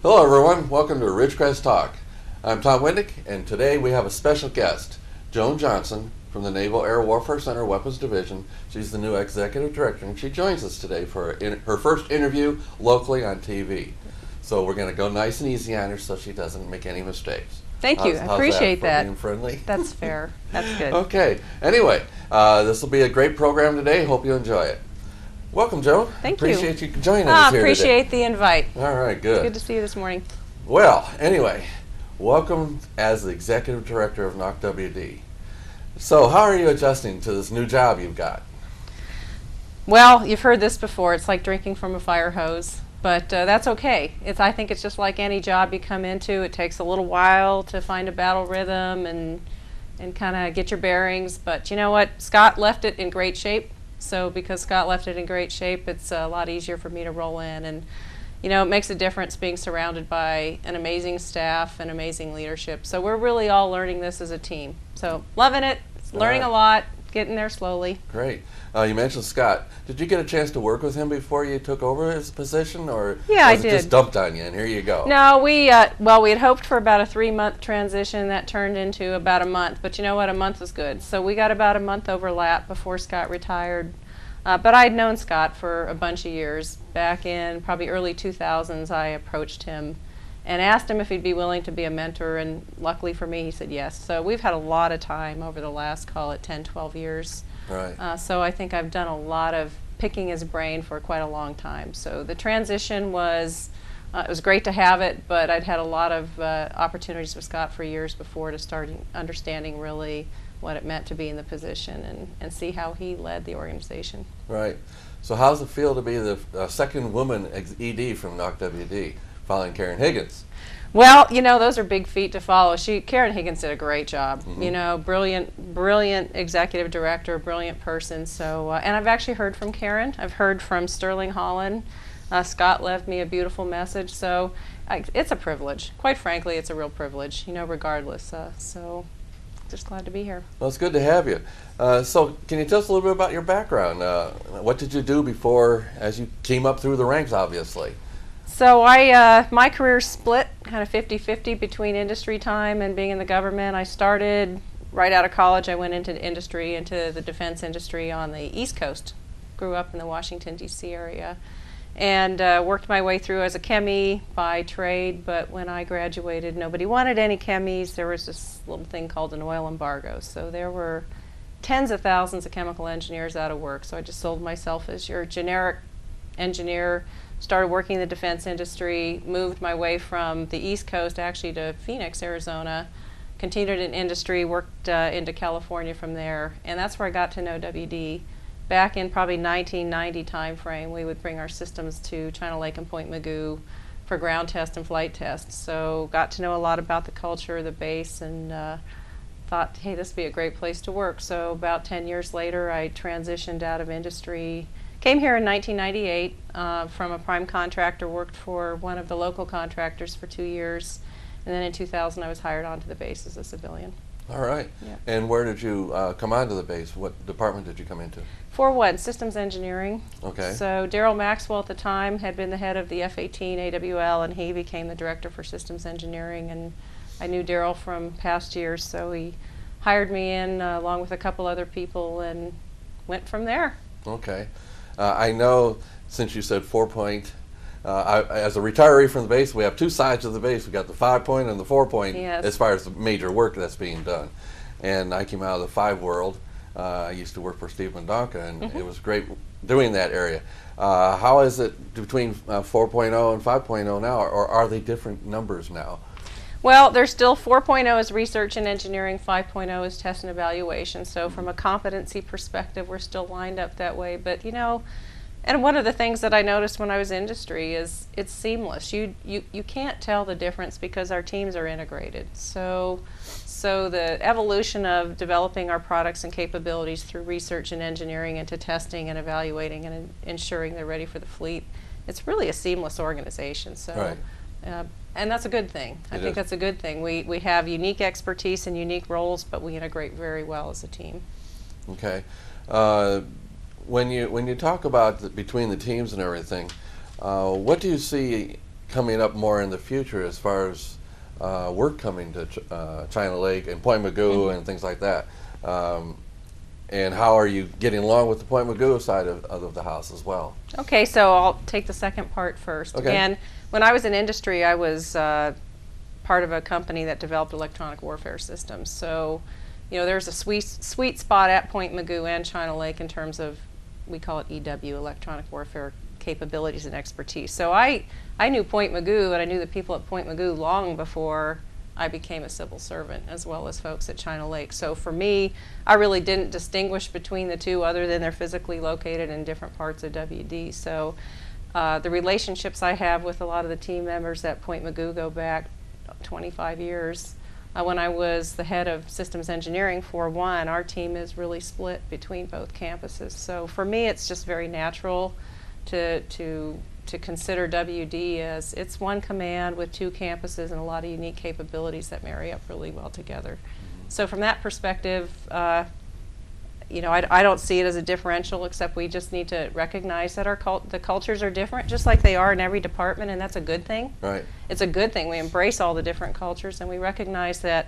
Hello everyone, welcome to Ridgecrest Talk. I'm Tom Wiknich, and today we have a special guest, Joan Johnson from the Naval Air Warfare Center Weapons Division. She's the new Executive Director, and she joins us today for her first interview locally on TV. So we're going to go nice and easy on her so she doesn't make any mistakes. Thank you. I appreciate that. Being friendly? That's fair. That's good. Okay. Anyway, this will be a great program today. Hope you enjoy it. Welcome, Joan. Thank you. Appreciate you joining us here appreciate today. the invite. All right, good. It's good to see you this morning. Well, anyway, welcome as the Executive Director of NAWCWD. So, how are you adjusting to this new job you've got? Well, you've heard this before. It's like drinking from a fire hose, but that's okay. I think it's just like any job you come into. It takes a little while to find a battle rhythm and kind of get your bearings. But you know what? Scott left it in great shape. So because Scott left it in great shape, it's a lot easier for me to roll in. And you know, it makes a difference being surrounded by an amazing staff and amazing leadership. So we're really all learning this as a team. So loving it, learning a lot, getting there slowly. Great. You mentioned Scott. Did you get a chance to work with him before you took over his position, or yeah, was it just dumped on you and here you go? No, we had hoped for about a 3-month transition. That turned into about a month. But you know what? A month was good. So we got about a month overlap before Scott retired. But I'd known Scott for a bunch of years. Back in probably early 2000s, I approached him and asked him if he'd be willing to be a mentor, and luckily for me, he said yes. So we've had a lot of time over the last, call it 10, 12 years. Right. So I think I've done a lot of picking his brain for quite a long time. So the transition was, it was great to have it, but I'd had a lot of opportunities with Scott for years before to start understanding really what it meant to be in the position and see how he led the organization. Right. So how's it feel to be the second woman ED from NAWCWD, following Karen Higgins? Well, you know, those are big feet to follow. Karen Higgins did a great job. Mm-hmm. You know, brilliant executive director, brilliant person. So, and I've actually heard from Karen. I've heard from Sterling Holland. Scott left me a beautiful message. So, it's a privilege. Quite frankly, it's a real privilege. You know, regardless. So, just glad to be here. Well, it's good to have you. So, can you tell us a little bit about your background? What did you do before, as you came up through the ranks, obviously? So my career split kind of 50-50 between industry time and being in the government. I started right out of college. I went into the defense industry on the East Coast. Grew up in the Washington, D.C. area and worked my way through as a chemie by trade. But when I graduated, nobody wanted any chemies. There was this little thing called an oil embargo. So there were tens of thousands of chemical engineers out of work. So I just sold myself as your generic engineer. Started working in the defense industry, moved my way from the East Coast actually to Phoenix, Arizona, continued in industry, worked into California from there, and that's where I got to know WD. Back in probably 1990 time frame, we would bring our systems to China Lake and Point Mugu for ground test and flight tests. So got to know a lot about the culture, the base, and thought, hey, this would be a great place to work. So about 10 years later, I transitioned out of industry. Came here in 1998 from a prime contractor, worked for one of the local contractors for 2 years, and then in 2000 I was hired onto the base as a civilian. All right. Yeah. And where did you come onto the base? What department did you come into? 4-1, Systems Engineering. Okay. So Daryl Maxwell at the time had been the head of the F-18 AWL, and he became the director for Systems Engineering, and I knew Daryl from past years, so he hired me in along with a couple other people and went from there. Okay. I know, since you said 4-point, as a retiree from the base, we have two sides of the base. We got the 5-point and the 4-point, yes, as far as the major work that's being done. And I came out of the 5 world. I used to work for Steve Mendonca, and it was great doing that area. How is it between 4.0 and 5.0 now, or are they different numbers now? Well, there's still 4.0 is research and engineering, 5.0 is test and evaluation. So from a competency perspective, we're still lined up that way. But you know, and one of the things that I noticed when I was in industry is it's seamless. You can't tell the difference because our teams are integrated. So the evolution of developing our products and capabilities through research and engineering into testing and evaluating and ensuring they're ready for the fleet, it's really a seamless organization. So. Right. And that's a good thing. I think that's a good thing. We have unique expertise and unique roles, but we integrate very well as a team. Okay. When you talk about between the teams and everything, what do you see coming up more in the future as far as work coming to China Lake and Point Mugu and things like that. And how are you getting along with the Point Mugu side of the house as well? Okay, so I'll take the second part first. Okay. And when I was in industry, I was part of a company that developed electronic warfare systems. So, you know, there's a sweet spot at Point Mugu and China Lake in terms of, we call it EW, electronic warfare capabilities and expertise. So I knew Point Mugu, and I knew the people at Point Mugu long before I became a civil servant, as well as folks at China Lake. So for me, I really didn't distinguish between the two other than they're physically located in different parts of WD. So the relationships I have with a lot of the team members at Point Mugu go back 25 years. When I was the head of systems engineering for one, our team is really split between both campuses. So for me, it's just very natural to consider WD as it's one command with two campuses and a lot of unique capabilities that marry up really well together. So from that perspective, you know, I don't see it as a differential, except we just need to recognize that the cultures are different, just like they are in every department, and that's a good thing. Right. It's a good thing. We embrace all the different cultures, and we recognize that,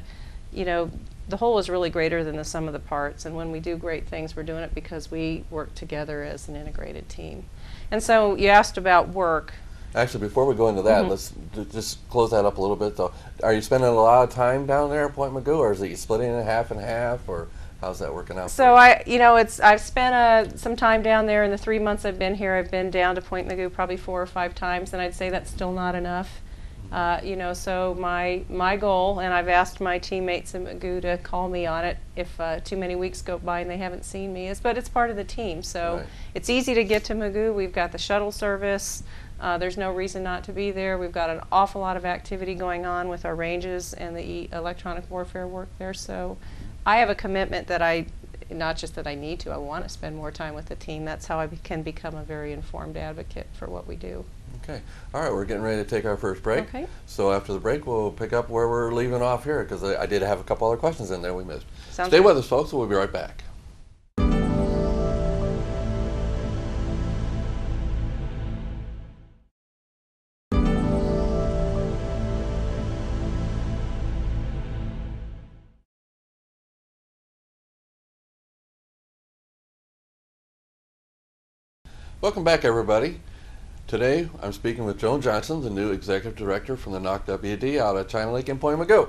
you know, the whole is really greater than the sum of the parts, and when we do great things, we're doing it because we work together as an integrated team. And so you asked about work. Actually, before we go into that, let's just close that up a little bit, though. Are you spending a lot of time down there at Point Mugu, or is it you splitting it half and half, or how's that working out? So I've spent some time down there. In the 3 months I've been here, I've been down to Point Mugu probably 4 or 5 times, and I'd say that's still not enough. You know, so my goal, and I've asked my teammates in Mugu to call me on it if too many weeks go by and they haven't seen me, but it's part of the team. So it's easy to get to Mugu. We've got the shuttle service. There's no reason not to be there. We've got an awful lot of activity going on with our ranges and the electronic warfare work there. So I have a commitment that not just that I need to, I want to spend more time with the team. That's how I can become a very informed advocate for what we do. Okay. All right, we're getting ready to take our first break. Okay. So after the break, we'll pick up where we're leaving off here, because I did have a couple other questions in there we missed. Sounds Stay good. with us, folks. We'll be right back. Welcome back, everybody. Today, I'm speaking with Joan Johnson, the new Executive Director from the NAWCWD out at China Lake and Point Mugu.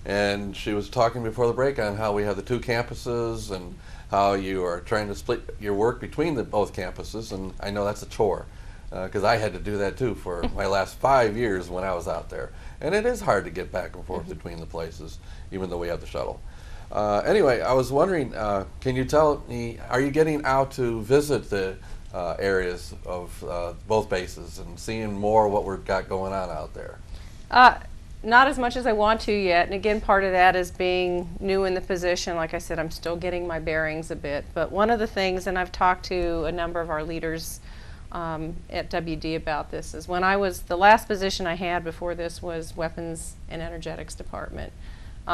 And she was talking before the break on how we have the 2 campuses and how you are trying to split your work between both campuses. And I know that's a chore, because I had to do that too for my last 5 years when I was out there. And it is hard to get back and forth between the places, even though we have the shuttle. Anyway, I was wondering, can you tell me, are you getting out to visit the areas of both bases and seeing more what we've got going on out there? Not as much as I want to yet, and again, part of that is being new in the position. Like I said, I'm still getting my bearings a bit, but one of the things, and I've talked to a number of our leaders at WD about this, is when the last position I had before this was Weapons and Energetics Department,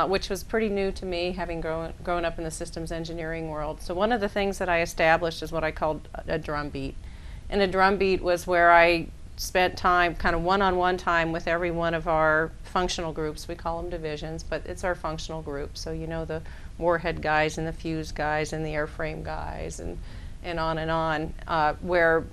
which was pretty new to me, having grown up in the systems engineering world. So one of the things that I established is what I called a drumbeat. And a drumbeat was where I spent time, kind of one-on-one time with every one of our functional groups. We call them divisions, but it's our functional group. So you know, the warhead guys and the fuse guys and the airframe guys and on, where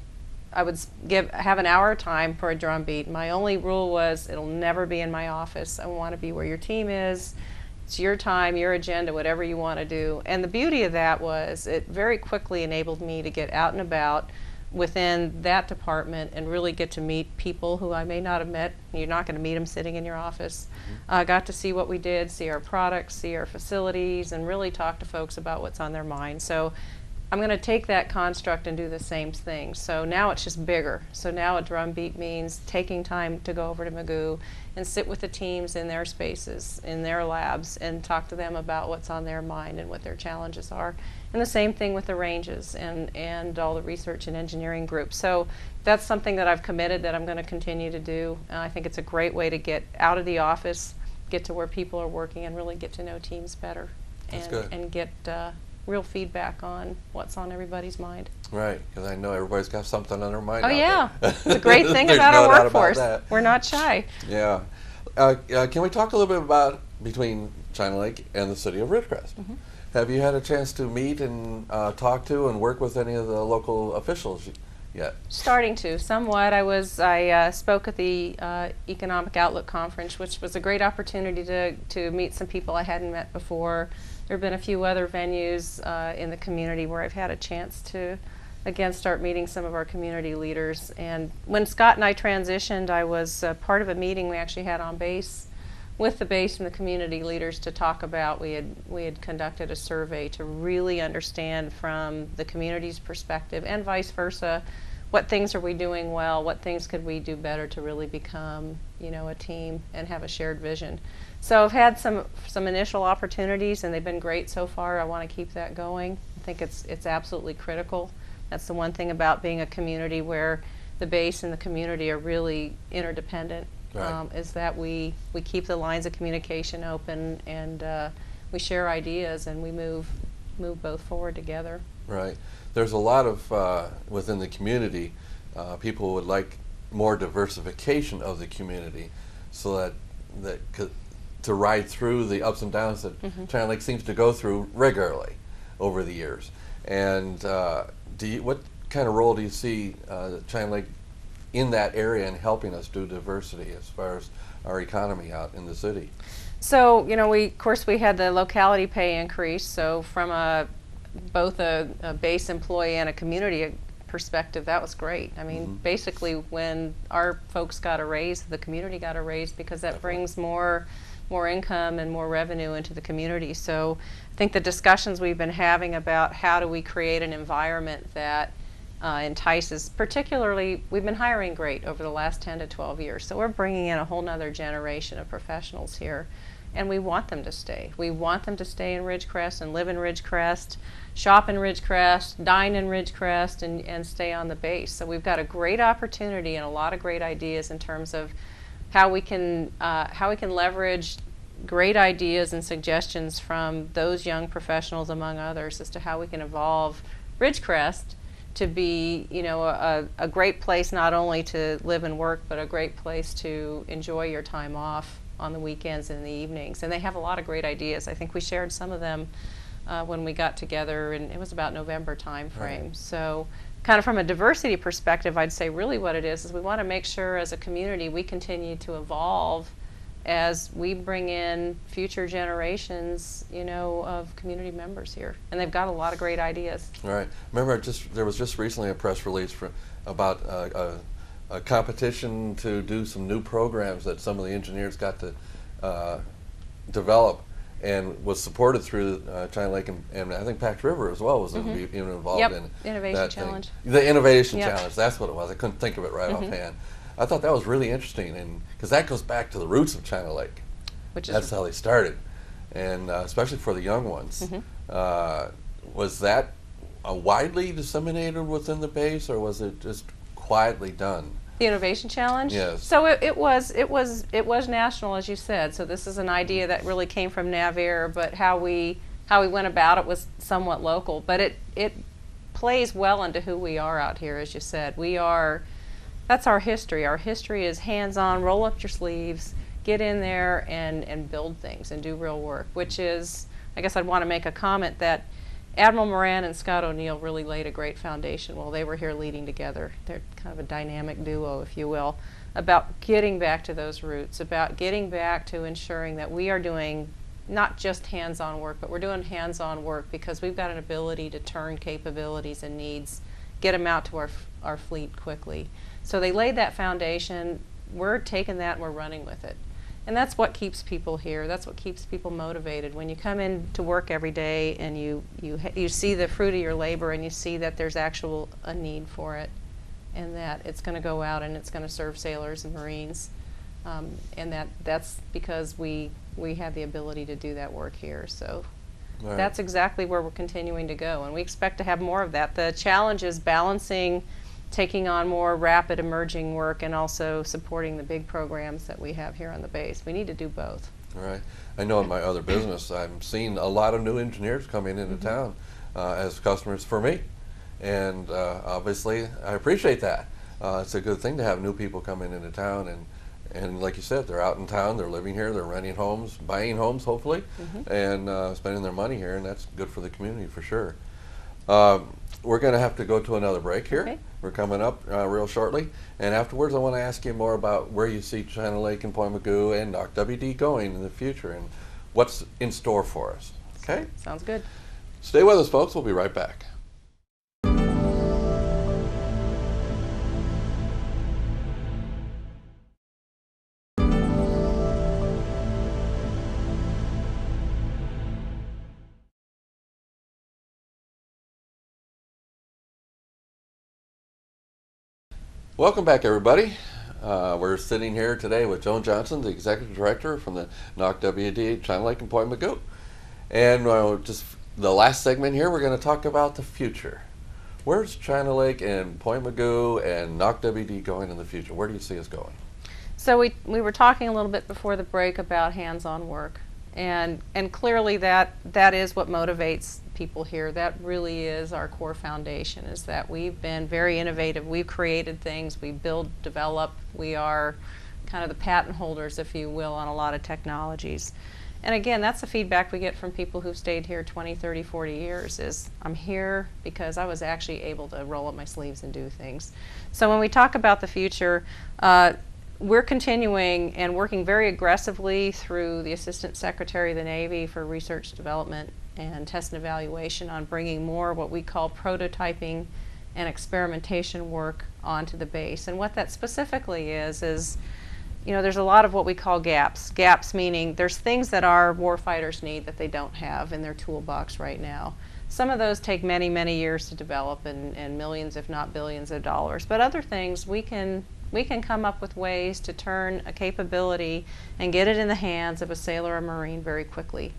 I would have an hour time for a drumbeat. My only rule was it'll never be in my office. I want to be where your team is. It's your time, your agenda, whatever you want to do. And the beauty of that was it very quickly enabled me to get out and about within that department and really get to meet people who I may not have met. You're not going to meet them sitting in your office. Got to see what we did, see our products, see our facilities, and really talk to folks about what's on their mind. So I'm going to take that construct and do the same thing. So now it's just bigger. So now a drumbeat means taking time to go over to Mugu and sit with the teams in their spaces, in their labs, and talk to them about what's on their mind and what their challenges are. And the same thing with the ranges and all the research and engineering groups. So that's something that I've committed that I'm going to continue to do. I think it's a great way to get out of the office, get to where people are working, and really get to know teams better, and get real feedback on what's on everybody's mind. Right, because I know everybody's got something on their mind. Oh out yeah, there. it's a great thing There's about no our doubt workforce. about that. We're not shy. Yeah. Can we talk a little bit about between China Lake and the city of Ridgecrest? Have you had a chance to meet and talk to and work with any of the local officials yet? Starting to, somewhat. I spoke at the Economic Outlook Conference, which was a great opportunity to meet some people I hadn't met before. There have been a few other venues in the community where I've had a chance to, again, start meeting some of our community leaders. And when Scott and I transitioned, I was part of a meeting we actually had on base with the base and the community leaders to talk about. We had conducted a survey to really understand from the community's perspective and vice versa, what things are we doing well, what things could we do better to really become, you know, a team and have a shared vision. So I've had some initial opportunities and they've been great so far. I want to keep that going. I think it's absolutely critical. That's the one thing about being a community where the base and the community are really interdependent. Right. Is that we keep the lines of communication open and we share ideas and we move both forward together. Right. There's a lot of, within the community, people would like more diversification of the community so that to ride through the ups and downs that China Lake seems to go through regularly over the years. And what kind of role do you see China Lake in that area in helping us do diversity as far as our economy out in the city? So, you know, of course we had the locality pay increase, so from both a base employee and a community perspective, that was great. I mean, basically when our folks got a raise, the community got a raise because that brings more income and more revenue into the community. So I think the discussions we've been having about how do we create an environment that entices, particularly, we've been hiring great over the last 10 to 12 years. So we're bringing in a whole nother generation of professionals here. And we want them to stay. We want them to stay in Ridgecrest and live in Ridgecrest, shop in Ridgecrest, dine in Ridgecrest, and stay on the base. So we've got a great opportunity and a lot of great ideas in terms of how we can leverage great ideas and suggestions from those young professionals, among others, as to how we can evolve Ridgecrest to be, you know, a great place not only to live and work, but a great place to enjoy your time off on the weekends and the evenings. And they have a lot of great ideas. I think we shared some of them when we got together, and it was about November time frame. Right. So kind of from a diversity perspective, I'd say really what it is we want to make sure as a community we continue to evolve as we bring in future generations, you know, of community members here. And they've got a lot of great ideas. Right. Remember, there was just recently a press release about a competition to do some new programs that some of the engineers got to develop, and was supported through China Lake and I think Packed River as well was even involved in Innovation that Challenge. thing. The Innovation Challenge, that's what it was. I couldn't think of it right offhand. I thought that was really interesting, and because that goes back to the roots of China Lake. That's how they started, and especially for the young ones. Was that widely disseminated within the base, or was it just quietly done? The Innovation Challenge? Yes. So it was national, as you said. So this is an idea that really came from NAWCWD, but how we went about it was somewhat local. But it plays well into who we are out here, as you said. That's our history. Our history is hands-on, roll up your sleeves, get in there and build things and do real work, which is, I guess I'd want to make a comment that Admiral Moran and Scott O'Neill really laid a great foundation while they were here leading together. They're kind of a dynamic duo, if you will, about getting back to those roots, about getting back to ensuring that we are doing not just hands-on work, but we're doing hands-on work because we've got an ability to turn capabilities and needs, get them out to our fleet quickly. So they laid that foundation. We're taking that and we're running with it. And that's what keeps people here. That's what keeps people motivated. When you come in to work every day and you see the fruit of your labor and you see that there's a need for it and that it's going to go out and it's going to serve sailors and Marines. And that's because we have the ability to do that work here. So that's exactly where we're continuing to go. And we expect to have more of that. The challenge is balancing taking on more rapid emerging work and also supporting the big programs that we have here on the base. We need to do both. Right. I know in my other business I'm seeing a lot of new engineers coming into town as customers for me. And obviously, I appreciate that. It's a good thing to have new people coming into town, and like you said, they're out in town, they're living here, they're renting homes, buying homes hopefully, and spending their money here, and that's good for the community for sure. We're going to have to go to another break here. Okay. We're coming up real shortly, and afterwards I want to ask you more about where you see China Lake and Point Mugu and NAWCWD going in the future and what's in store for us. Okay? Sounds good. Stay with us, folks. We'll be right back. Welcome back, everybody. We're sitting here today with Joan Johnson, the Executive Director from the NAWCWD, China Lake and Point Mugu. And just the last segment here, we're going to talk about the future. Where's China Lake and Point Mugu and NAWCWD going in the future? Where do you see us going? So we were talking a little bit before the break about hands-on work. And clearly that is what motivates people here. That really is our core foundation, is that we've been very innovative. We've created things, we build, develop. We are kind of the patent holders, if you will, on a lot of technologies. And again, that's the feedback we get from people who've stayed here 20, 30, 40 years is, I'm here because I was actually able to roll up my sleeves and do things. So when we talk about the future, we're continuing and working very aggressively through the Assistant Secretary of the Navy for Research Development and Test and Evaluation on bringing more what we call prototyping and experimentation work onto the base. And what that specifically is, you know, there's a lot of what we call gaps. Gaps meaning there's things that our warfighters need that they don't have in their toolbox right now. Some of those take many, many years to develop and millions, if not billions of dollars. But other things we can come up with ways to turn a capability and get it in the hands of a sailor or Marine very quickly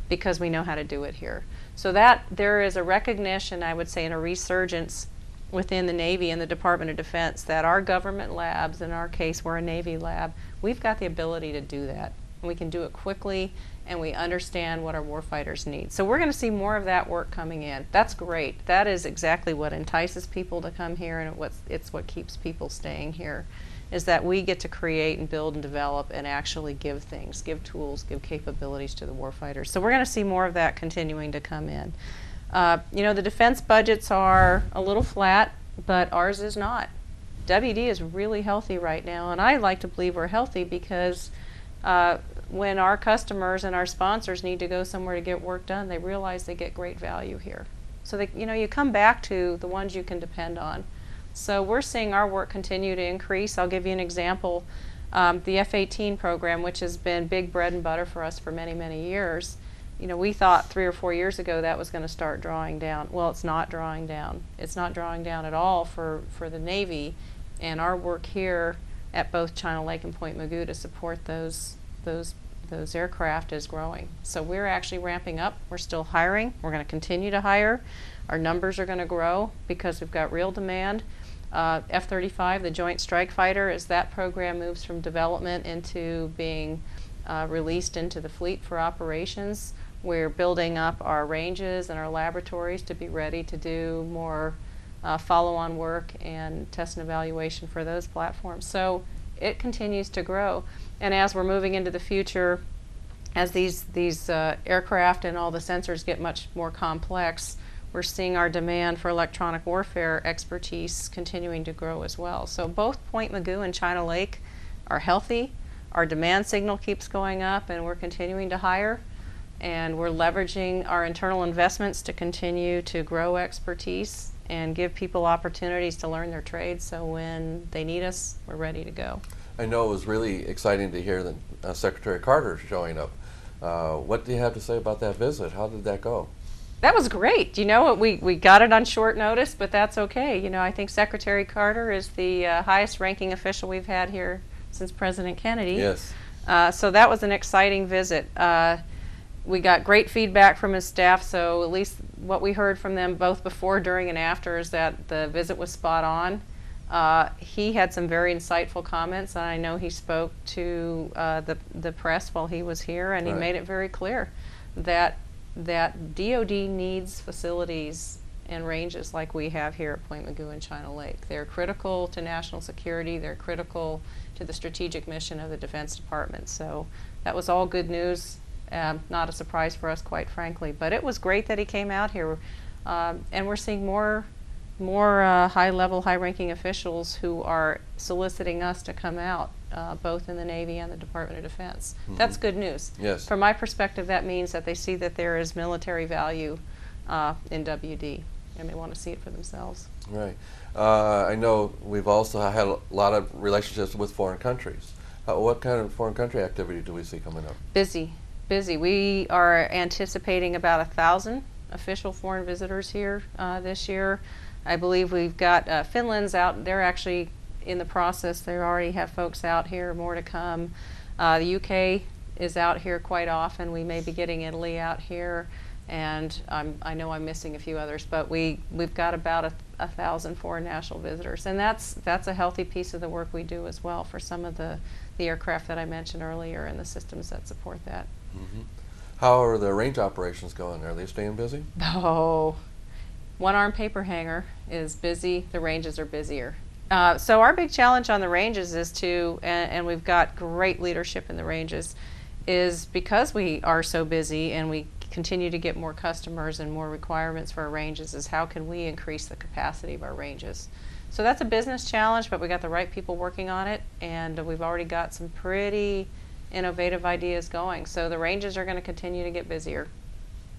because we know how to do it here. So that there is a recognition, I would say, and a resurgence within the Navy and the Department of Defense that our government labs, in our case we're a Navy lab, we've got the ability to do that. And we can do it quickly and we understand what our warfighters need. So we're going to see more of that work coming in. That's great. That is exactly what entices people to come here, and it's what keeps people staying here, is that we get to create and build and develop and actually give things, give tools, give capabilities to the warfighters. So we're going to see more of that continuing to come in. You know, the defense budgets are a little flat, but ours is not. WD is really healthy right now, and I like to believe we're healthy because when our customers and our sponsors need to go somewhere to get work done, they realize they get great value here. So that, you know, you come back to the ones you can depend on. So we're seeing our work continue to increase. I'll give you an example. The F-18 program, which has been big bread and butter for us for many, many years, you know, we thought 3 or 4 years ago that was going to start drawing down. Well, it's not drawing down. It's not drawing down at all for the Navy, and our work here at both China Lake and Point Mugu to support those aircraft is growing. So we're actually ramping up. We're still hiring. We're going to continue to hire. Our numbers are going to grow because we've got real demand. F-35, the Joint Strike Fighter, as that program moves from development into being released into the fleet for operations, we're building up our ranges and our laboratories to be ready to do more follow-on work and test and evaluation for those platforms. So it continues to grow. And as we're moving into the future, as these aircraft and all the sensors get much more complex, we're seeing our demand for electronic warfare expertise continuing to grow as well. So both Point Mugu and China Lake are healthy. Our demand signal keeps going up, and we're continuing to hire. And we're leveraging our internal investments to continue to grow expertise and give people opportunities to learn their trades, so when they need us, we're ready to go. I know it was really exciting to hear that Secretary Carter showing up. What do you have to say about that visit? How did that go? That was great. You know, we got it on short notice, but that's okay. You know, I think Secretary Carter is the highest ranking official we've had here since President Kennedy. Yes. So that was an exciting visit. We got great feedback from his staff, so at least what we heard from them both before, during, and after is that the visit was spot on. He had some very insightful comments, and I know he spoke to the press while he was here, and he made it very clear that that DOD needs facilities and ranges like we have here at Point Mugu and China Lake. They're critical to national security. They're critical to the strategic mission of the Defense Department. So that was all good news. Not a surprise for us, quite frankly. But it was great that he came out here. And we're seeing more high-level, high-ranking officials who are soliciting us to come out, both in the Navy and the Department of Defense. Mm-hmm. That's good news. Yes. From my perspective, that means that they see that there is military value in WD, and they want to see it for themselves. Right. I know we've also had a lot of relationships with foreign countries. What kind of foreign country activity do we see coming up? Busy. We are anticipating about 1,000 official foreign visitors here this year. I believe we've got Finland's out. They're actually in the process. They already have folks out here, more to come. The UK is out here quite often. We may be getting Italy out here. And I know I'm missing a few others, but we've got about 1,000 foreign national visitors, and that's a healthy piece of the work we do as well for some of the aircraft that I mentioned earlier and the systems that support that. Mm-hmm. How are the range operations going? Are they staying busy? Oh, one-arm paper hanger is busy. The ranges are busier. So our big challenge on the ranges is and we've got great leadership in the ranges, is because we are so busy and we continue to get more customers and more requirements for our ranges, is how can we increase the capacity of our ranges. So that's a business challenge, but we got the right people working on it, and we've already got some pretty innovative ideas going. So the ranges are going to continue to get busier.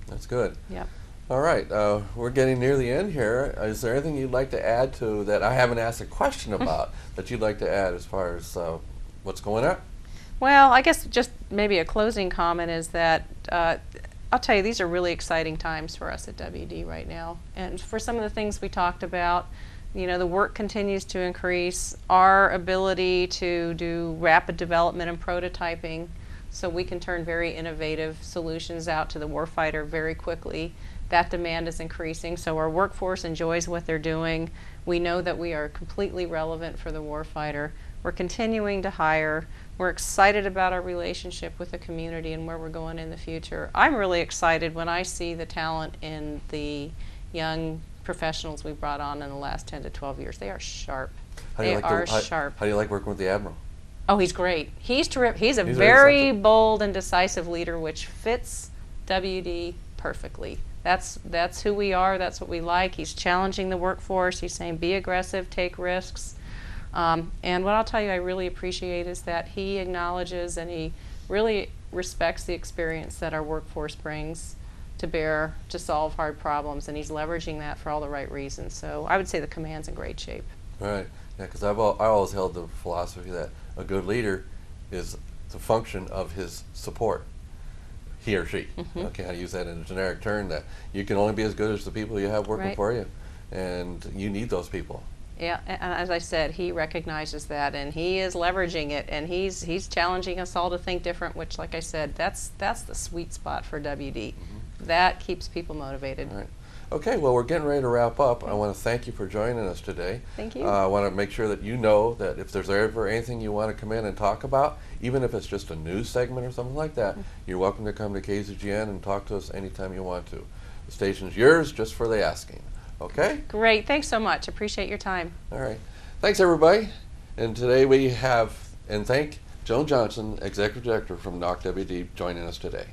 That's good. Yep. All right, we're getting near the end here. Is there anything you'd like to add to that I haven't asked a question about that you'd like to add as far as what's going on? Well, I guess just maybe a closing comment is that I'll tell you, these are really exciting times for us at WD right now. And for some of the things we talked about, the work continues to increase. Our ability to do rapid development and prototyping so we can turn very innovative solutions out to the warfighter very quickly. That demand is increasing, so our workforce enjoys what they're doing. We know that we are completely relevant for the warfighter. We're continuing to hire. We're excited about our relationship with the community and where we're going in the future. I'm really excited when I see the talent in the young professionals we've brought on in the last 10 to 12 years. They are sharp. They are sharp. How do you like working with the Admiral? Oh, he's great. He's terrific. He's a very bold and decisive leader, which fits WD perfectly. That's who we are. That's what we like. He's challenging the workforce. He's saying be aggressive, take risks. And what I'll tell you I really appreciate is that he acknowledges and he really respects the experience that our workforce brings to bear to solve hard problems, and he's leveraging that for all the right reasons. So I would say the command's in great shape. Right. Yeah, because I always held the philosophy that a good leader is the function of his support, he or she. Mm-hmm. Okay, I use that in a generic term, that you can only be as good as the people you have working for you, and you need those people. Yeah, and as I said, he recognizes that, and he is leveraging it, and he's challenging us all to think different, which, like I said, that's the sweet spot for WD. Mm-hmm. That keeps people motivated. All right. Okay, well, we're getting ready to wrap up. I want to thank you for joining us today. Thank you. I want to make sure that you know that if there's ever anything you want to come in and talk about, even if it's just a news segment or something like that, you're welcome to come to KZGN and talk to us anytime you want to. The station's yours just for the asking. Okay? Great. Thanks so much. Appreciate your time. All right. Thanks, everybody. And today we have, and thank Joan Johnson, Executive Director from NAWCWD, joining us today.